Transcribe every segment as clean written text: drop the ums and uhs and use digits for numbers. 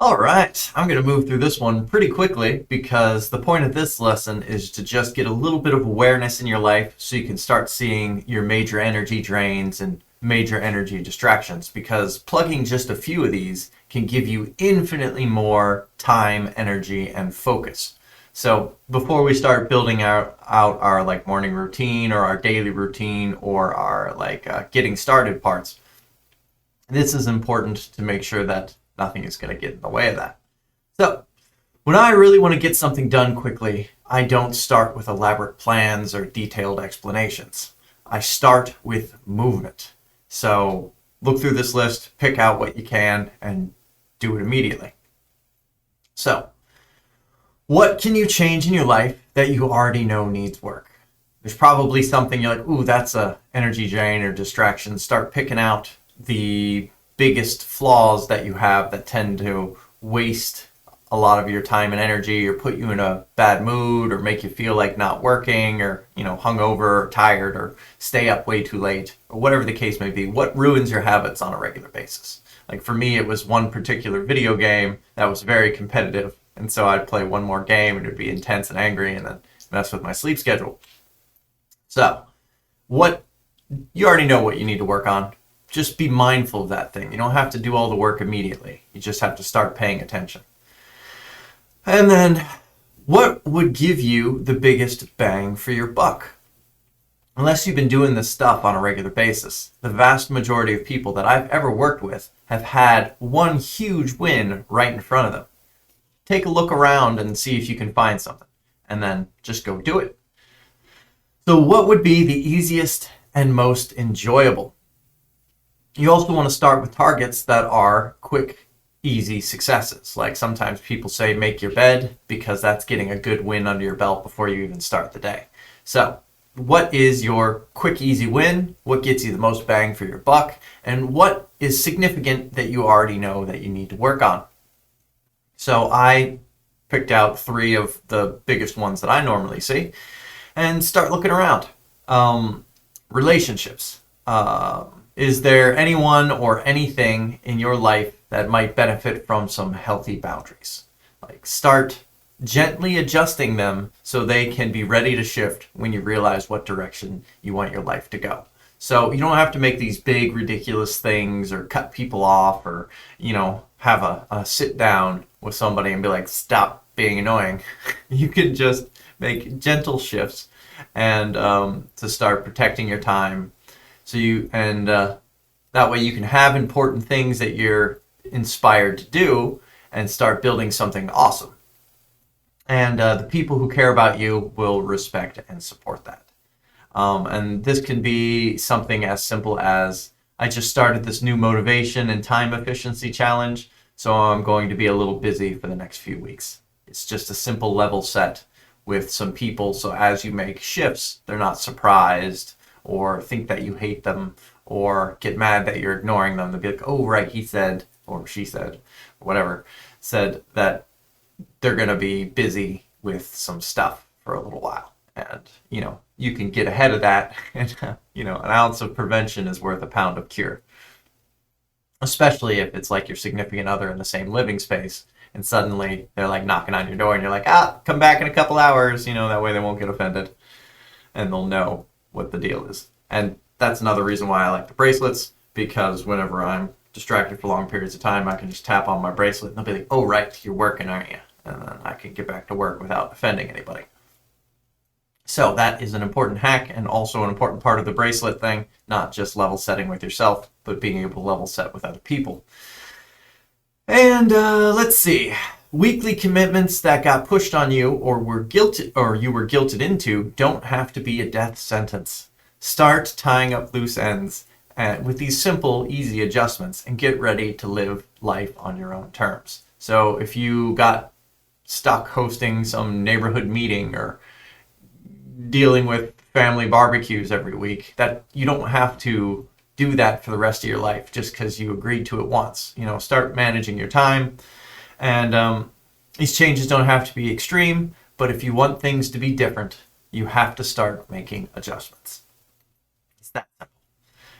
All right, I'm going to move through this one pretty quickly because the point of this lesson is to just get a little bit of awareness in your life so you can start seeing your major energy drains and major energy distractions, because plugging just a few of these can give you infinitely more time, energy, and focus. So before we start building out our like morning routine or our daily routine or our getting started parts, this is important to make sure that nothing is going to get in the way of that. So, when I really want to get something done quickly, I don't start with elaborate plans or detailed explanations. I start with movement. So, look through this list, pick out what you can, and do it immediately. So, what can you change in your life that you already know needs work? There's probably something you're like, ooh, that's a energy drain or distraction. Start picking out the biggest flaws that you have that tend to waste a lot of your time and energy or put you in a bad mood or make you feel like not working or, hungover or tired or stay up way too late or whatever the case may be. What ruins your habits on a regular basis? Like for me, it was one particular video game that was very competitive. And so I'd play one more game and it'd be intense and angry and then mess with my sleep schedule. So you already know what you need to work on. Just be mindful of that thing. You don't have to do all the work immediately. You just have to start paying attention. And then, what would give you the biggest bang for your buck? Unless you've been doing this stuff on a regular basis, the vast majority of people that I've ever worked with have had one huge win right in front of them. Take a look around and see if you can find something, and then just go do it. So what would be the easiest and most enjoyable? You also want to start with targets that are quick, easy successes. Like sometimes people say make your bed because that's getting a good win under your belt before you even start the day. So what is your quick, easy win? What gets you the most bang for your buck? And what is significant that you already know that you need to work on? So I picked out 3 of the biggest ones that I normally see and start looking around. Relationships. Is there anyone or anything in your life that might benefit from some healthy boundaries? Like start gently adjusting them so they can be ready to shift when you realize what direction you want your life to go. So you don't have to make these big ridiculous things or cut people off or, have a sit down with somebody and be like, stop being annoying. You can just make gentle shifts and to start protecting your time. So that way you can have important things that you're inspired to do and start building something awesome. And the people who care about you will respect and support that. And this can be something as simple as, I just started this new motivation and time efficiency challenge, so I'm going to be a little busy for the next few weeks. It's just a simple level set with some people, so as you make shifts, they're not surprised or think that you hate them or get mad that you're ignoring them. They'll be like, oh, right, he said, or she said, or whatever, said that they're going to be busy with some stuff for a little while. And, you can get ahead of that. And, an ounce of prevention is worth a pound of cure. Especially if it's like your significant other in the same living space and suddenly they're like knocking on your door and you're like, come back in a couple hours. That way they won't get offended and they'll know what the deal is. And that's another reason why I like the bracelets, because whenever I'm distracted for long periods of time, I can just tap on my bracelet and they'll be like, oh, right, you're working, aren't you? And then I can get back to work without offending anybody. So that is an important hack and also an important part of the bracelet thing, not just level setting with yourself, but being able to level set with other people. And let's see. Weekly commitments that got pushed on you or you were guilted into don't have to be a death sentence. Start tying up loose ends with these simple, easy adjustments and get ready to live life on your own terms. So if you got stuck hosting some neighborhood meeting or dealing with family barbecues every week, that you don't have to do that for the rest of your life just because you agreed to it once. Start managing your time. And these changes don't have to be extreme, but if you want things to be different, you have to start making adjustments. It's that simple.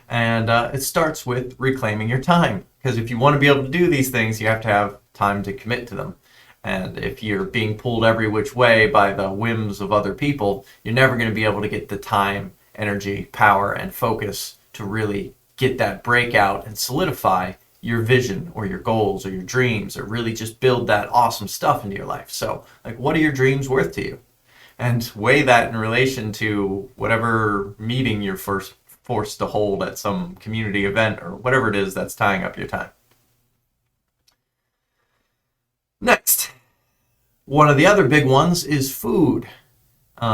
And it starts with reclaiming your time, because if you want to be able to do these things, you have to have time to commit to them. And if you're being pulled every which way by the whims of other people, you're never going to be able to get the time, energy, power, and focus to really get that breakout and solidify your vision or your goals or your dreams, or really just build that awesome stuff into your life. So, like, what are your dreams worth to you? And weigh that in relation to whatever meeting you're first forced to hold at some community event or whatever it is that's tying up your time. Next, one of the other big ones is food.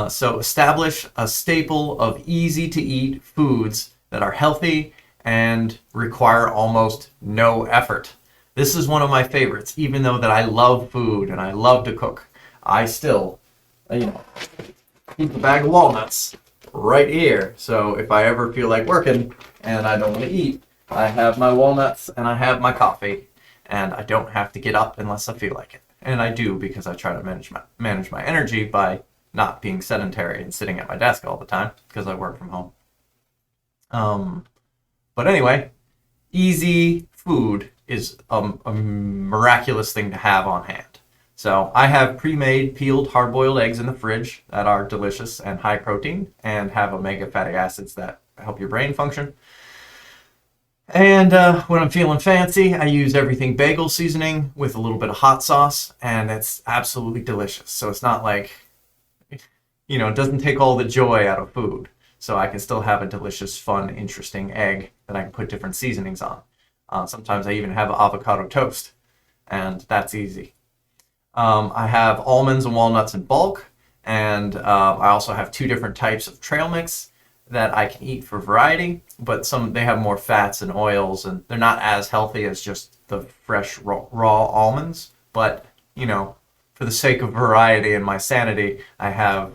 So establish a staple of easy to eat foods that are healthy and require almost no effort. This is one of my favorites. Even though that I love food and I love to cook, I still, keep a bag of walnuts right here. So if I ever feel like working and I don't want to eat, I have my walnuts and I have my coffee, and I don't have to get up unless I feel like it. And I do, because I try to manage my energy by not being sedentary and sitting at my desk all the time, because I work from home. But anyway, easy food is a miraculous thing to have on hand. So I have pre-made peeled hard-boiled eggs in the fridge that are delicious and high protein and have omega fatty acids that help your brain function. And when I'm feeling fancy, I use everything bagel seasoning with a little bit of hot sauce, and it's absolutely delicious. So it's not like, it doesn't take all the joy out of food. So I can still have a delicious, fun, interesting egg that I can put different seasonings on. Sometimes I even have avocado toast, and that's easy. I have almonds and walnuts in bulk, and I also have 2 different types of trail mix that I can eat for variety, but they have more fats and oils, and they're not as healthy as just the fresh raw almonds. But, for the sake of variety and my sanity, I have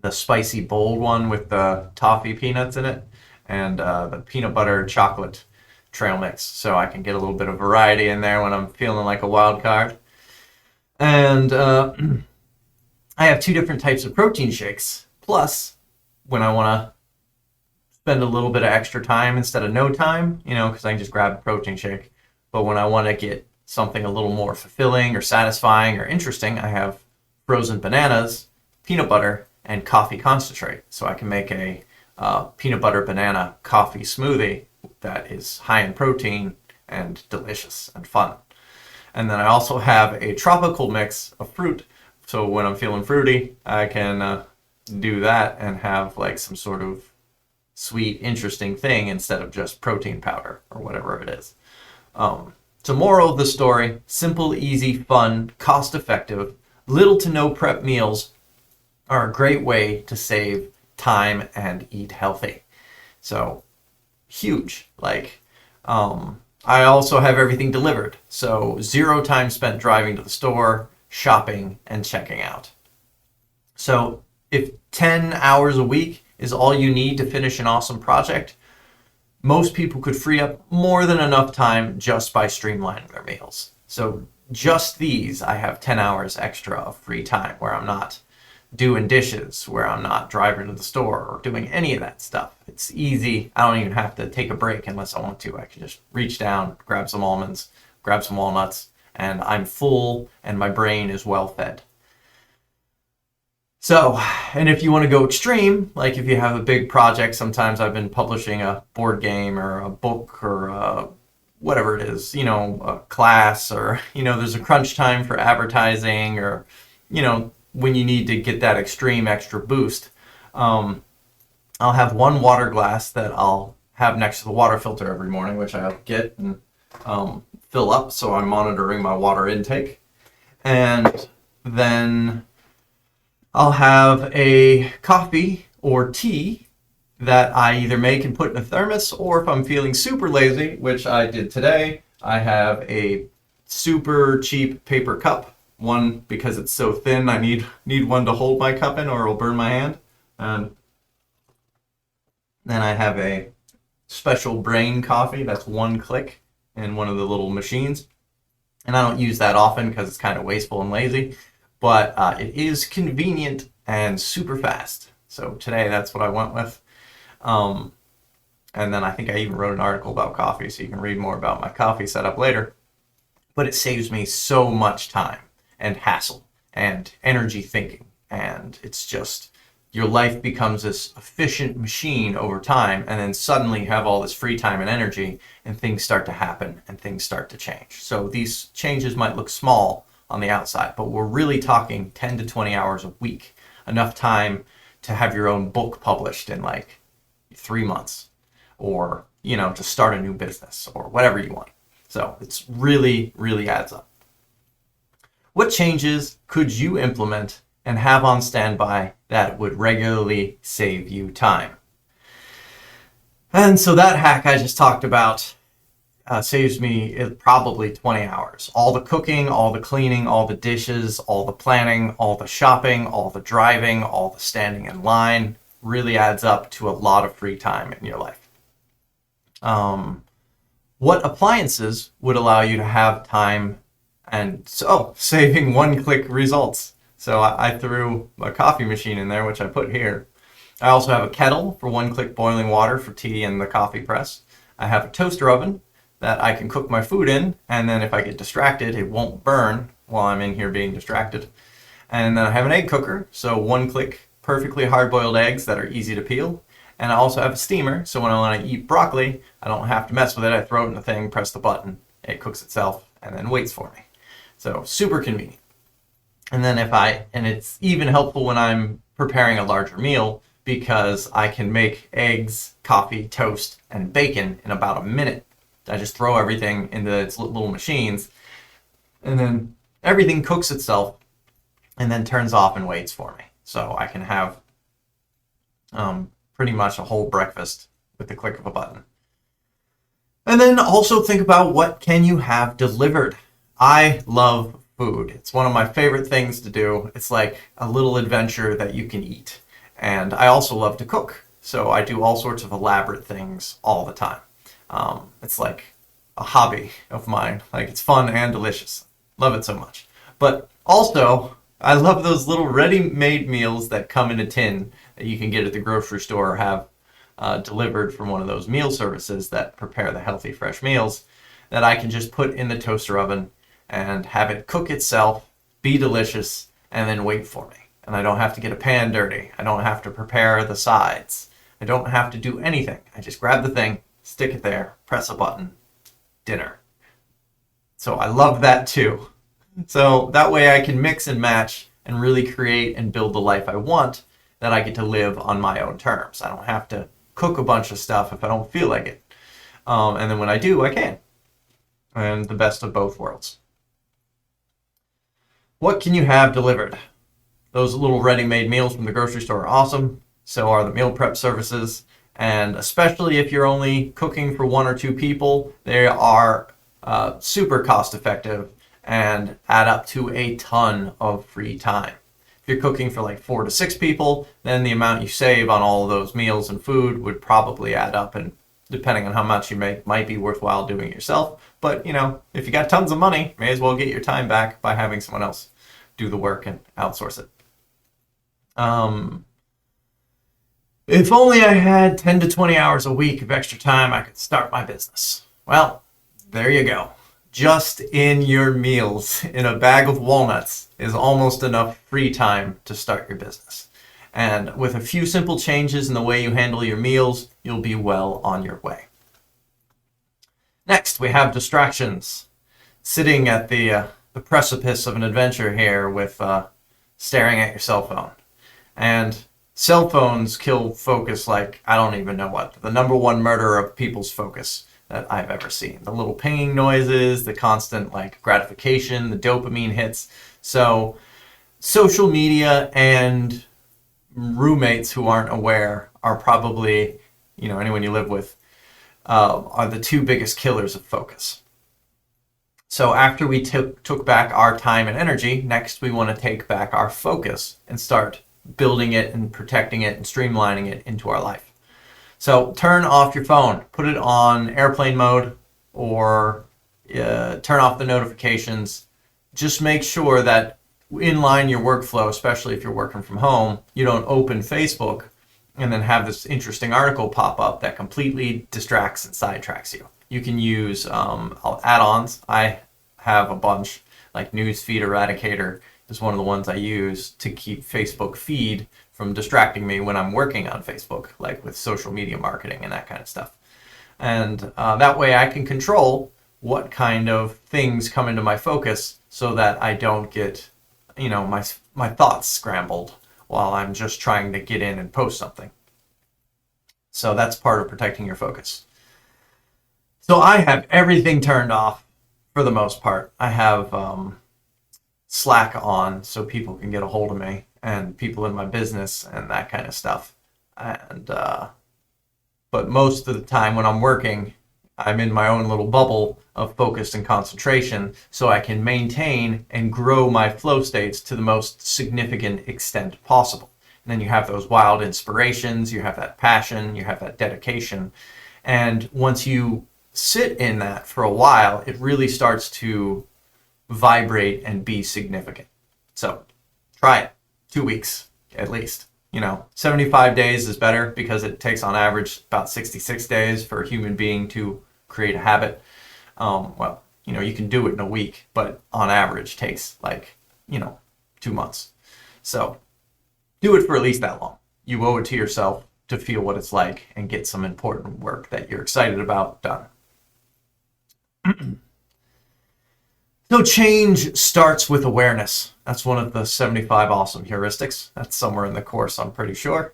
the spicy bold one with the toffee peanuts in it, and the peanut butter chocolate trail mix, so I can get a little bit of variety in there when I'm feeling like a wild card. And I have 2 different types of protein shakes. Plus, when I want to spend a little bit of extra time instead of no time, because I can just grab a protein shake. But when I want to get something a little more fulfilling or satisfying or interesting, I have frozen bananas, peanut butter, and coffee concentrate. So I can make a peanut butter banana coffee smoothie that is high in protein and delicious and fun. And then I also have a tropical mix of fruit. So when I'm feeling fruity, I can do that and have like some sort of sweet, interesting thing instead of just protein powder or whatever it is. So moral of the story: simple, easy, fun, cost-effective, little to no prep meals are a great way to save time and eat healthy. So huge. I also have everything delivered, so 0 time spent driving to the store, shopping, and checking out. So if 10 hours a week is all you need to finish an awesome project, most people could free up more than enough time just by streamlining their meals. So just these, I have 10 hours extra of free time where I'm not doing dishes, where I'm not driving to the store or doing any of that stuff. It's easy. I don't even have to take a break unless I want to. I can just reach down, grab some almonds, grab some walnuts, and I'm full and my brain is well fed. So, and if you want to go extreme, like if you have a big project, sometimes I've been publishing a board game or a book or whatever it is, a class, or, there's a crunch time for advertising, or, when you need to get that extreme extra boost. I'll have 1 water glass that I'll have next to the water filter every morning, which I'll get and fill up, so I'm monitoring my water intake. And then I'll have a coffee or tea that I either make and put in a thermos, or if I'm feeling super lazy, which I did today, I have a super cheap paper cup. One, because it's so thin, I need one to hold my cup in or it'll burn my hand. And then I have a special brain coffee that's 1 click in one of the little machines. And I don't use that often because it's kind of wasteful and lazy, but it is convenient and super fast. So today that's what I went with. And then I think I even wrote an article about coffee, so you can read more about my coffee setup later. but it saves me so much time and hassle and energy thinking. And it's just, your life becomes this efficient machine over time, and then suddenly you have all this free time and energy, and things start to happen and things start to change. So these changes might look small on the outside, but we're really talking 10 to 20 hours a week, enough time to have your own book published in like 3 months, or, to start a new business or whatever you want. So it's really, really adds up. What changes could you implement and have on standby that would regularly save you time? And so that hack I just talked about saves me probably 20 hours. All the cooking, all the cleaning, all the dishes, all the planning, all the shopping, all the driving, all the standing in line really adds up to a lot of free time in your life. What appliances would allow you to have time and saving one-click results? So I threw a coffee machine in there, which I put here. I also have a kettle for one-click boiling water for tea and the coffee press. I have a toaster oven that I can cook my food in, and then if I get distracted, it won't burn while I'm in here being distracted. And then I have an egg cooker, so one-click, perfectly hard-boiled eggs that are easy to peel. And I also have a steamer, so when I want to eat broccoli, I don't have to mess with it. I throw it in the thing, press the button, it cooks itself, and then waits for me. So super convenient. And then it's even helpful when I'm preparing a larger meal, because I can make eggs, coffee, toast, and bacon in about a minute. I just throw everything into its little machines, and then everything cooks itself and then turns off and waits for me. So I can have pretty much a whole breakfast with the click of a button. And then also think about, what can you have delivered? I love food. It's one of my favorite things to do. It's like a little adventure that you can eat. And I also love to cook. So I do all sorts of elaborate things all the time. It's like a hobby of mine. Like, it's fun and delicious. Love it so much. But also, I love those little ready-made meals that come in a tin that you can get at the grocery store, or have delivered from one of those meal services that prepare the healthy, fresh meals, that I can just put in the toaster oven and have it cook itself, be delicious, and then wait for me. And I don't have to get a pan dirty. I don't have to prepare the sides. I don't have to do anything. I just grab the thing, stick it there, press a button, dinner. So I love that too. So that way I can mix and match and really create and build the life I want, that I get to live on my own terms. I don't have to cook a bunch of stuff if I don't feel like it. And then when I do, I can. And the best of both worlds. What can you have delivered? Those little ready-made meals from the grocery store are awesome. So are the meal prep services. And especially if you're only cooking for 1 or 2 people, they are super cost-effective and add up to a ton of free time. If you're cooking for like 4 to 6 people, then the amount you save on all of those meals and food would probably add up, and depending on how much you make, might be worthwhile doing it yourself. But, if you got tons of money, may as well get your time back by having someone else do the work and outsource it. If only I had 10 to 20 hours a week of extra time, I could start my business. Well, there you go. Just in your meals, in a bag of walnuts, is almost enough free time to start your business. And with a few simple changes in the way you handle your meals, you'll be well on your way. Next, we have distractions. Sitting at the precipice of an adventure here with staring at your cell phone. And cell phones kill focus like I don't even know what. The number one murderer of people's focus that I've ever seen. The little pinging noises, the constant gratification, the dopamine hits. So social media and roommates who aren't aware are probably, anyone you live with, are the 2 biggest killers of focus. So after we took back our time and energy, next we want to take back our focus and start building it and protecting it and streamlining it into our life. So turn off your phone, put it on airplane mode, or turn off the notifications. Just make sure that inline your workflow, especially if you're working from home, you don't open Facebook and then have this interesting article pop up that completely distracts and sidetracks you. You can use add-ons. I have a bunch. Like Newsfeed Eradicator is one of the ones I use to keep Facebook feed from distracting me when I'm working on Facebook, like with social media marketing and that kind of stuff. And that way I can control what kind of things come into my focus so that I don't get, my thoughts scrambled while I'm just trying to get in and post something. So that's part of protecting your focus. So I have everything turned off for the most part. I have Slack on so people can get a hold of me and people in my business and that kind of stuff. And but most of the time when I'm working, I'm in my own little bubble of focus and concentration so I can maintain and grow my flow states to the most significant extent possible. And then you have those wild inspirations, you have that passion, you have that dedication. And once you sit in that for a while, it really starts to vibrate and be significant. So try it. 2 weeks at least. 75 days is better because it takes on average about 66 days for a human being to create a habit. You can do it in a week, but on average takes 2 months. So do it for at least that long. You owe it to yourself to feel what it's like and get some important work that you're excited about done. So change starts with awareness. That's one of the 75 awesome heuristics. That's somewhere in the course, I'm pretty sure.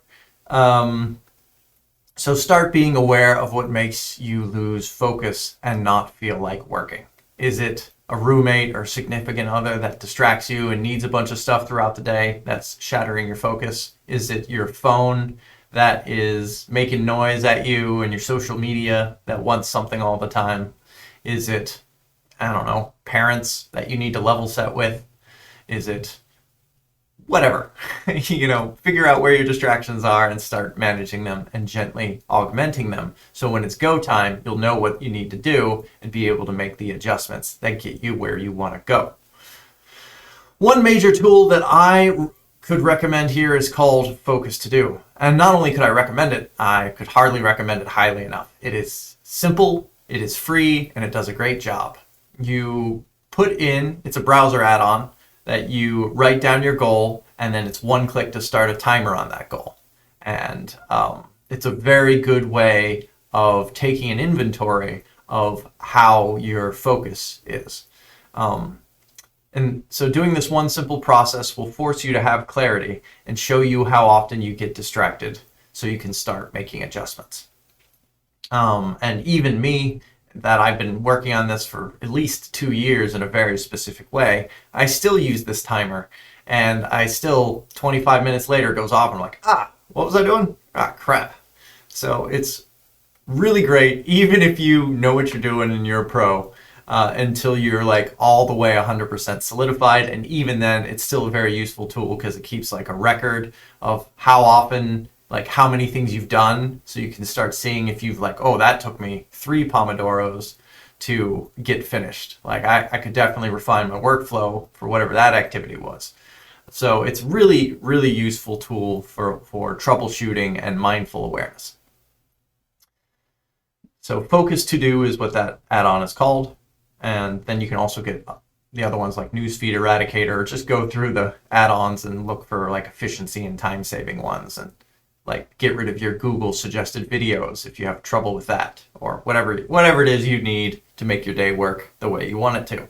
So start being aware of what makes you lose focus and not feel like working. Is it a roommate or significant other that distracts you and needs a bunch of stuff throughout the day that's shattering your focus? Is it your phone that is making noise at you and your social media that wants something all the time? Is it, parents that you need to level set with? Is it whatever? Figure out where your distractions are and start managing them and gently augmenting them. So when it's go time, you'll know what you need to do and be able to make the adjustments that get you where you want to go. One major tool that I could recommend here is called Focus to Do. And not only could I recommend it, I could hardly recommend it highly enough. It is simple, it is free, and it does a great job. You put in, it's a browser add-on that you write down your goal, and then it's one click to start a timer on that goal. And it's a very good way of taking an inventory of how your focus is. And so doing this one simple process will force you to have clarity and show you how often you get distracted so you can start making adjustments. And even me, that I've been working on this for at least 2 years in a very specific way, I still use this timer, and I still 25 minutes later goes off and I'm like, what was I doing? Crap. So it's really great, even if you know what you're doing and you're a pro, until you're all the way 100% solidified. And even then, it's still a very useful tool because it keeps a record of how often, how many things you've done, so you can start seeing if you've that took me 3 Pomodoros to get finished. I could definitely refine my workflow for whatever that activity was. So it's really, really useful tool for troubleshooting and mindful awareness. So Focus to Do is what that add-on is called. And then you can also get the other ones like Newsfeed Eradicator. Just go through the add-ons and look for efficiency and time-saving ones, and get rid of your Google suggested videos if you have trouble with that, or whatever it is you need to make your day work the way you want it to.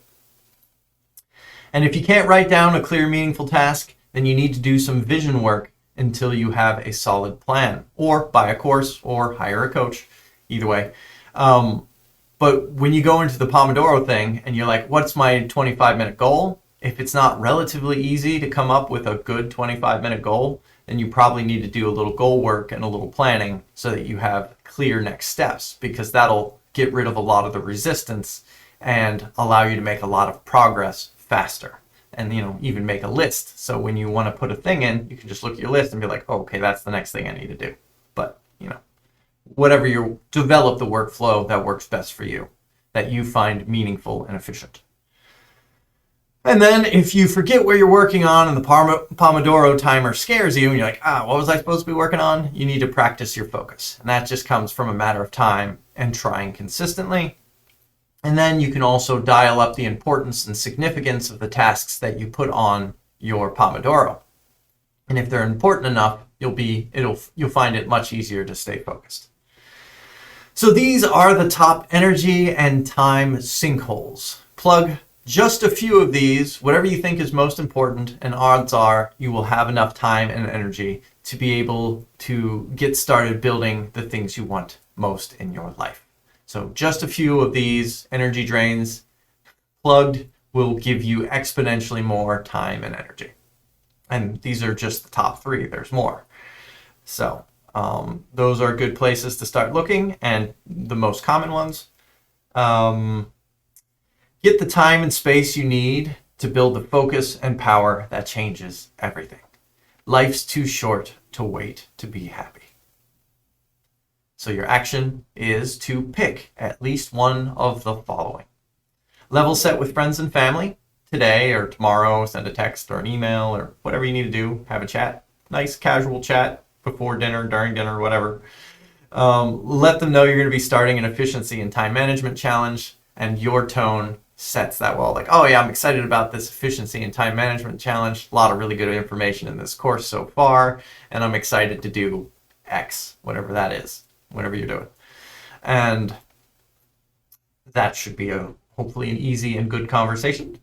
And if you can't write down a clear, meaningful task, then you need to do some vision work until you have a solid plan, or buy a course or hire a coach, either way. But when you go into the Pomodoro thing and you're like, what's my 25-minute goal? If it's not relatively easy to come up with a good 25-minute goal, then you probably need to do a little goal work and a little planning so that you have clear next steps, because that'll get rid of a lot of the resistance and allow you to make a lot of progress faster. And even make a list, so when you want to put a thing in, you can just look at your list and be like, okay, that's the next thing I need to do. But whatever you develop, the workflow that works best for you, that you find meaningful and efficient. And then if you forget what you're working on and the Pomodoro timer scares you and you're like, what was I supposed to be working on? You need to practice your focus. And that just comes from a matter of time and trying consistently. And then you can also dial up the importance and significance of the tasks that you put on your Pomodoro. And if they're important enough, you'll find it much easier to stay focused. So these are the top energy and time sinkholes. Plug just a few of these, whatever you think is most important, and odds are you will have enough time and energy to be able to get started building the things you want most in your life. So just a few of these energy drains plugged will give you exponentially more time and energy. And these are just the top 3. There's more. So those are good places to start looking, and the most common ones. Get the time and space you need to build the focus and power that changes everything. Life's too short to wait to be happy. So your action is to pick at least one of the following. Level set with friends and family today or tomorrow. Send a text or an email or whatever you need to do. Have a chat. Nice casual chat before dinner, during dinner, whatever. Let them know you're going to be starting an efficiency and time management challenge, and your tone sets that well. Like, oh yeah, I'm excited about this efficiency and time management challenge. A lot of really good information in this course so far, and I'm excited to do X, whatever that is, whatever you're doing. And that should be hopefully an easy and good conversation.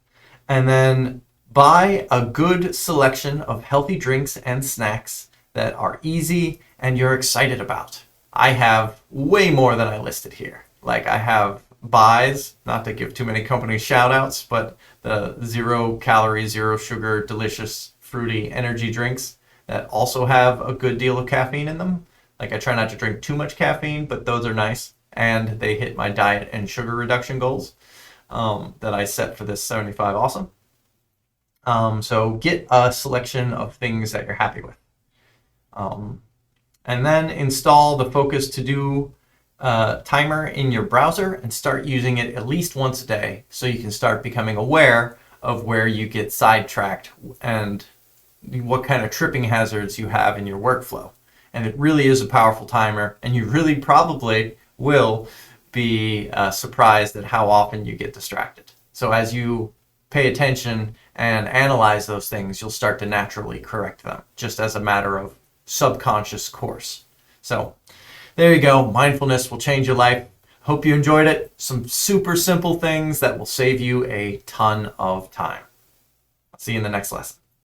And then buy a good selection of healthy drinks and snacks that are easy and you're excited about. I have way more than I listed here. Like I have buys, not to give too many company shout outs, but the 0 calorie, 0 sugar, delicious, fruity energy drinks that also have a good deal of caffeine in them. Like I try not to drink too much caffeine, but those are nice. And they hit my diet and sugar reduction goals that I set for this 75 Awesome. So get a selection of things that you're happy with. And then install the Focus To Do timer in your browser and start using it at least once a day so you can start becoming aware of where you get sidetracked and what kind of tripping hazards you have in your workflow. And it really is a powerful timer, and you really probably will be surprised at how often you get distracted. So as you pay attention and analyze those things, you'll start to naturally correct them, just as a matter of subconscious course. So there you go. Mindfulness will change your life. Hope you enjoyed it. Some super simple things that will save you a ton of time. I'll see you in the next lesson.